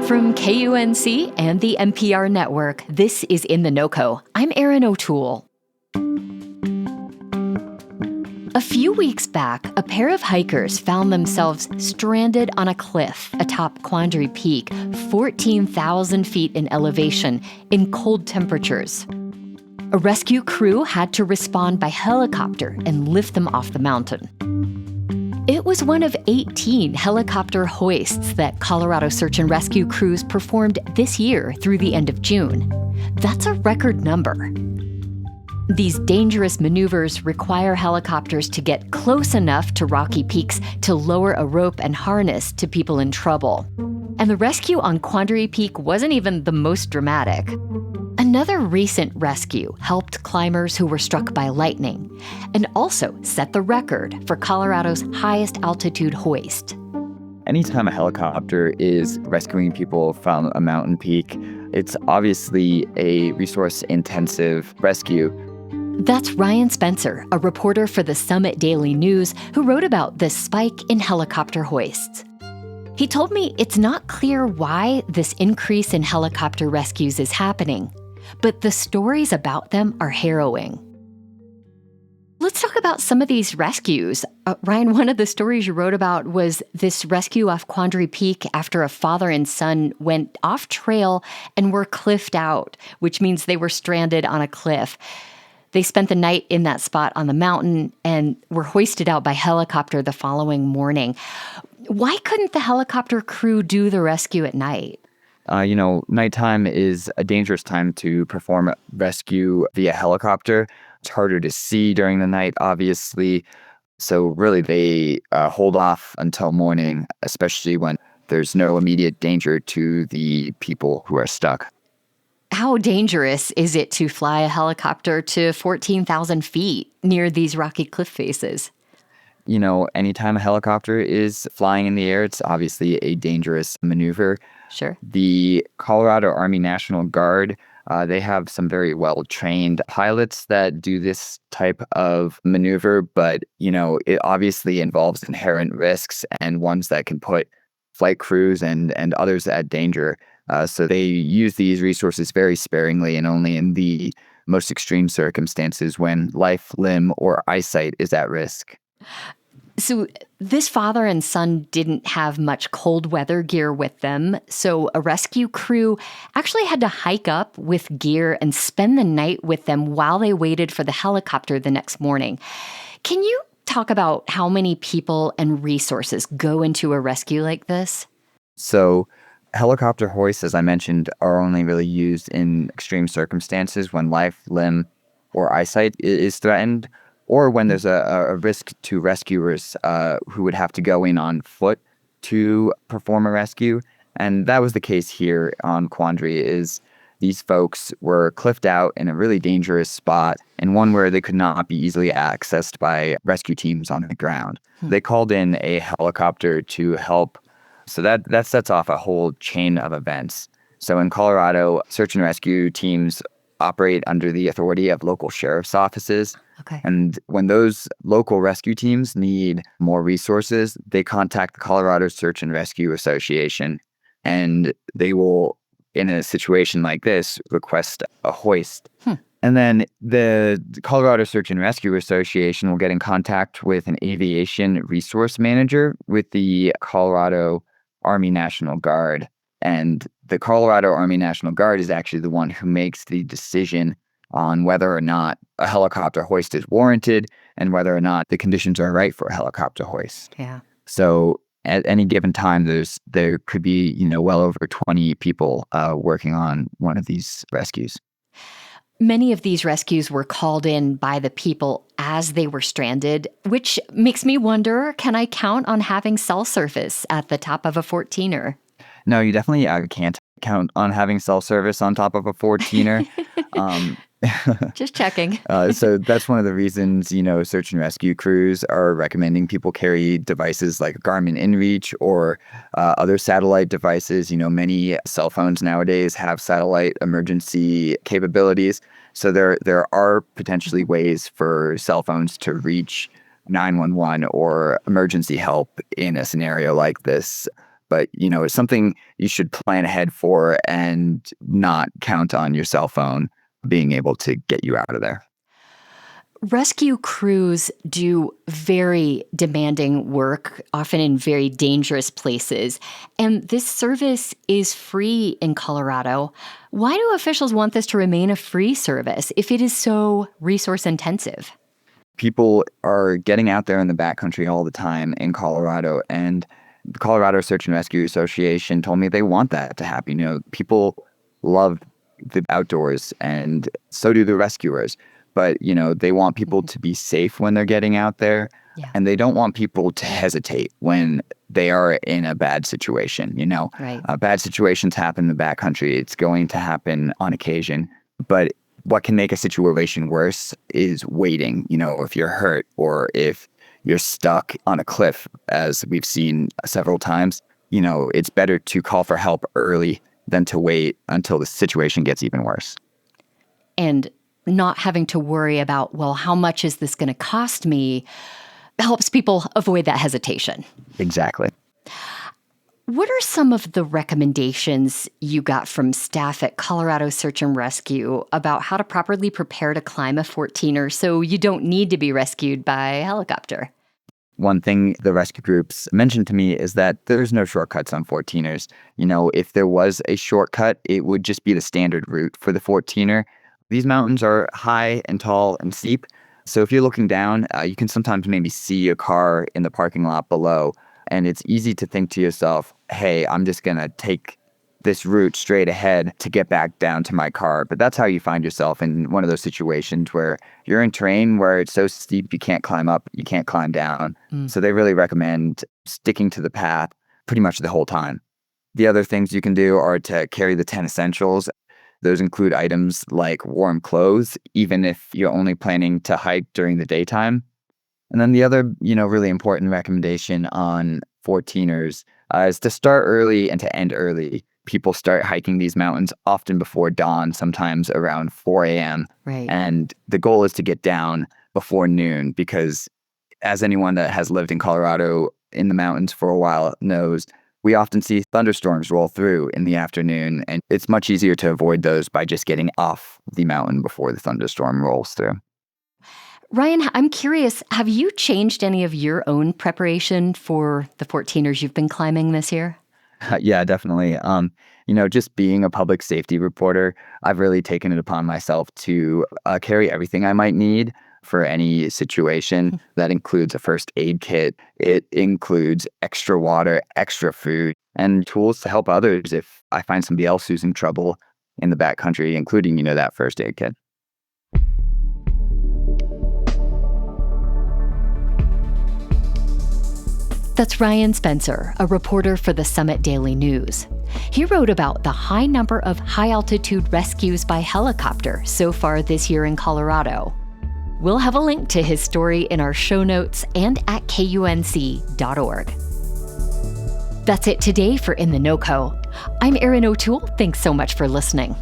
From KUNC and the NPR network, this is In The NoCo. I'm Erin O'Toole. A few weeks back, a pair of hikers found themselves stranded on a cliff atop Quandary Peak, 14,000 feet in elevation, in cold temperatures. A rescue crew had to respond by helicopter and lift them off the mountain. It was one of 18 helicopter hoists that Colorado search and rescue crews performed this year through the end of June. That's a record number. These dangerous maneuvers require helicopters to get close enough to rocky peaks to lower a rope and harness to people in trouble. And the rescue on Quandary Peak wasn't even the most dramatic. Another recent rescue helped climbers who were struck by lightning and also set the record for Colorado's highest altitude hoist. Anytime a helicopter is rescuing people from a mountain peak, it's obviously a resource-intensive rescue. That's Ryan Spencer, a reporter for the Summit Daily News, who wrote about this spike in helicopter hoists. He told me it's not clear why this increase in helicopter rescues is happening, but the stories about them are harrowing. Let's talk about some of these rescues. Ryan, one of the stories you wrote about was this rescue off Quandary Peak after a father and son went off trail and were cliffed out, which means they were stranded on a cliff. They spent the night in that spot on the mountain and were hoisted out by helicopter the following morning. Why couldn't the helicopter crew do the rescue at night? Nighttime is a dangerous time to perform rescue via helicopter. It's harder to see during the night, obviously. So really, they hold off until morning, especially when there's no immediate danger to the people who are stuck. How dangerous is it to fly a helicopter to 14,000 feet near these rocky cliff faces? Anytime a helicopter is flying in the air, it's obviously a dangerous maneuver. Sure. The Colorado Army National Guard, they have some very well-trained pilots that do this type of maneuver, but, it obviously involves inherent risks and ones that can put flight crews and others at danger. So they use these resources very sparingly and only in the most extreme circumstances when life, limb, or eyesight is at risk. So this father and son didn't have much cold weather gear with them, so a rescue crew actually had to hike up with gear and spend the night with them while they waited for the helicopter the next morning. Can you talk about how many people and resources go into a rescue like this? So helicopter hoists, as I mentioned, are only really used in extreme circumstances when life, limb, or eyesight is threatened, or when there's a risk to rescuers who would have to go in on foot to perform a rescue. And that was the case here on Quandary. Is these folks were cliffed out in a really dangerous spot and one where they could not be easily accessed by rescue teams on the ground. They called in a helicopter to help. So that sets off a whole chain of events. So in Colorado, search and rescue teams operate under the authority of local sheriff's offices. Okay. And when those local rescue teams need more resources, they contact the Colorado Search and Rescue Association. And they will, in a situation like this, request a hoist. And then the Colorado Search and Rescue Association will get in contact with an aviation resource manager with the Colorado Army National Guard. And the Colorado Army National Guard is actually the one who makes the decision on whether or not a helicopter hoist is warranted and whether or not the conditions are right for a helicopter hoist. Yeah. So at any given time, there could be, well over 20 people working on one of these rescues. Many of these rescues were called in by the people as they were stranded, which makes me wonder, can I count on having cell service at the top of a 14er? No, you definitely can't count on having cell service on top of a 14er. Just checking. So that's one of the reasons, search and rescue crews are recommending people carry devices like Garmin InReach or other satellite devices. Many cell phones nowadays have satellite emergency capabilities. So there are potentially ways for cell phones to reach 911 or emergency help in a scenario like this. But, it's something you should plan ahead for and not count on your cell phone being able to get you out of there. Rescue crews do very demanding work, often in very dangerous places. And this service is free in Colorado. Why do officials want this to remain a free service if it is so resource intensive? People are getting out there in the backcountry all the time in Colorado. And the Colorado Search and Rescue Association told me they want that to happen. People love the outdoors, and so do the rescuers. But, they want people to be safe when they're getting out there. Yeah. And they don't want people to hesitate when they are in a bad situation. Right. Bad situations happen in the backcountry. It's going to happen on occasion. But what can make a situation worse is waiting. If you're hurt or if you're stuck on a cliff, as we've seen several times, it's better to call for help early than to wait until the situation gets even worse. And not having to worry about, well, how much is this going to cost me, helps people avoid that hesitation. Exactly. What are some of the recommendations you got from staff at Colorado Search and Rescue about how to properly prepare to climb a 14er so you don't need to be rescued by helicopter? One thing the rescue groups mentioned to me is that there's no shortcuts on 14ers. If there was a shortcut, it would just be the standard route for the 14er. These mountains are high and tall and steep. So if you're looking down, you can sometimes maybe see a car in the parking lot below. And it's easy to think to yourself, hey, I'm just going to take this route straight ahead to get back down to my car. But that's how you find yourself in one of those situations where you're in terrain where it's so steep you can't climb up, you can't climb down. So they really recommend sticking to the path pretty much the whole time. The other things you can do are to carry the 10 essentials. Those include items like warm clothes, even if you're only planning to hike during the daytime. And then the other, really important recommendation on 14ers is to start early and to end early. People start hiking these mountains often before dawn, sometimes around 4 a.m. Right. And the goal is to get down before noon because, as anyone that has lived in Colorado in the mountains for a while knows, we often see thunderstorms roll through in the afternoon, and it's much easier to avoid those by just getting off the mountain before the thunderstorm rolls through. Ryan, I'm curious, have you changed any of your own preparation for the 14ers you've been climbing this year? Yeah, definitely. Just being a public safety reporter, I've really taken it upon myself to carry everything I might need for any situation. That includes a first aid kit. It includes extra water, extra food, and tools to help others if I find somebody else who's in trouble in the backcountry, including, that first aid kit. That's Ryan Spencer, a reporter for the Summit Daily News. He wrote about the high number of high-altitude rescues by helicopter so far this year in Colorado. We'll have a link to his story in our show notes and at KUNC.org. That's it today for In The NoCo. I'm Erin O'Toole. Thanks so much for listening.